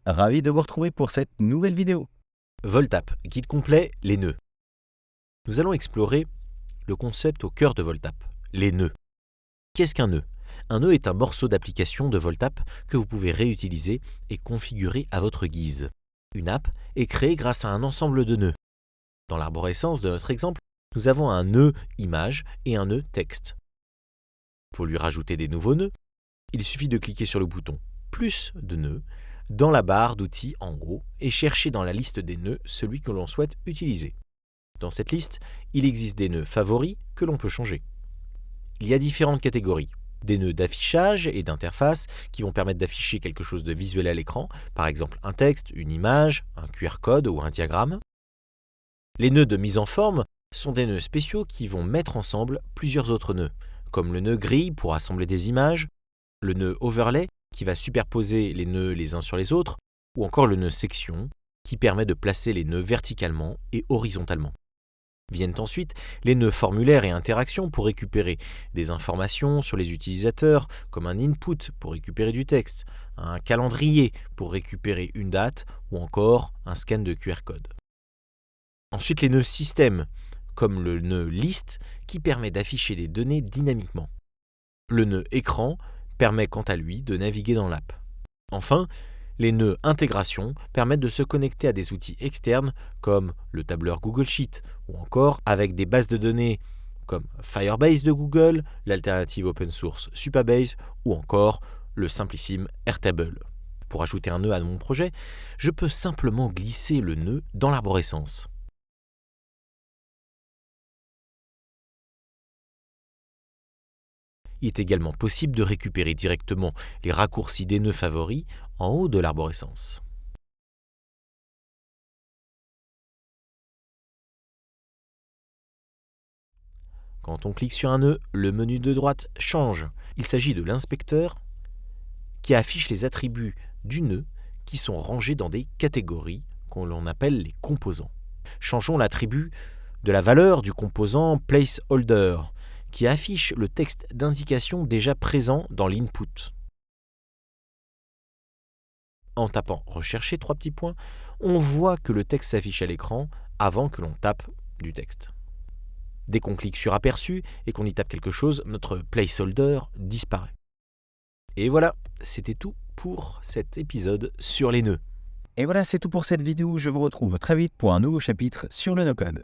Ravi de vous retrouver pour cette nouvelle vidéo. Voltap, guide complet, les nœuds. Nous allons explorer le concept au cœur de Voltap, les nœuds. Qu'est-ce qu'un nœud ? Un nœud est un morceau d'application de Voltap que vous pouvez réutiliser et configurer à votre guise. Une app est créée grâce à un ensemble de nœuds. Dans l'arborescence de notre exemple, nous avons un nœud image et un nœud texte. Pour lui rajouter des nouveaux nœuds, il suffit de cliquer sur le bouton « Plus de nœuds » dans la barre d'outils en haut et chercher dans la liste des nœuds celui que l'on souhaite utiliser. Dans cette liste, il existe des nœuds favoris que l'on peut changer. Il y a différentes catégories. Des nœuds d'affichage et d'interface qui vont permettre d'afficher quelque chose de visuel à l'écran, par exemple un texte, une image, un QR code ou un diagramme. Les nœuds de mise en forme sont des nœuds spéciaux qui vont mettre ensemble plusieurs autres nœuds, comme le nœud grille pour assembler des images, le nœud overlay qui va superposer les nœuds les uns sur les autres, ou encore le nœud section qui permet de placer les nœuds verticalement et horizontalement. Viennent ensuite les nœuds formulaires et interactions pour récupérer des informations sur les utilisateurs, comme un input pour récupérer du texte, un calendrier pour récupérer une date ou encore un scan de QR code. Ensuite les nœuds système, comme le nœud liste qui permet d'afficher des données dynamiquement. Le nœud écran permet quant à lui de naviguer dans l'app. Enfin, les nœuds intégration permettent de se connecter à des outils externes comme le tableur Google Sheet ou encore avec des bases de données comme Firebase de Google, l'alternative open source Supabase ou encore le simplissime Airtable. Pour ajouter un nœud à mon projet, je peux simplement glisser le nœud dans l'arborescence. Il est également possible de récupérer directement les raccourcis des nœuds favoris en haut de l'arborescence. Quand on clique sur un nœud, le menu de droite change. Il s'agit de l'inspecteur qui affiche les attributs du nœud qui sont rangés dans des catégories qu'on appelle les composants. Changeons l'attribut de la valeur du composant placeholder qui affiche le texte d'indication déjà présent dans l'input. En tapant « Rechercher » on voit que le texte s'affiche à l'écran avant que l'on tape du texte. Dès qu'on clique sur « Aperçu » et qu'on y tape quelque chose, notre placeholder disparaît. Et voilà, c'était tout pour cet épisode sur les nœuds. Et voilà, c'est tout pour cette vidéo. Je vous retrouve très vite pour un nouveau chapitre sur le no-code.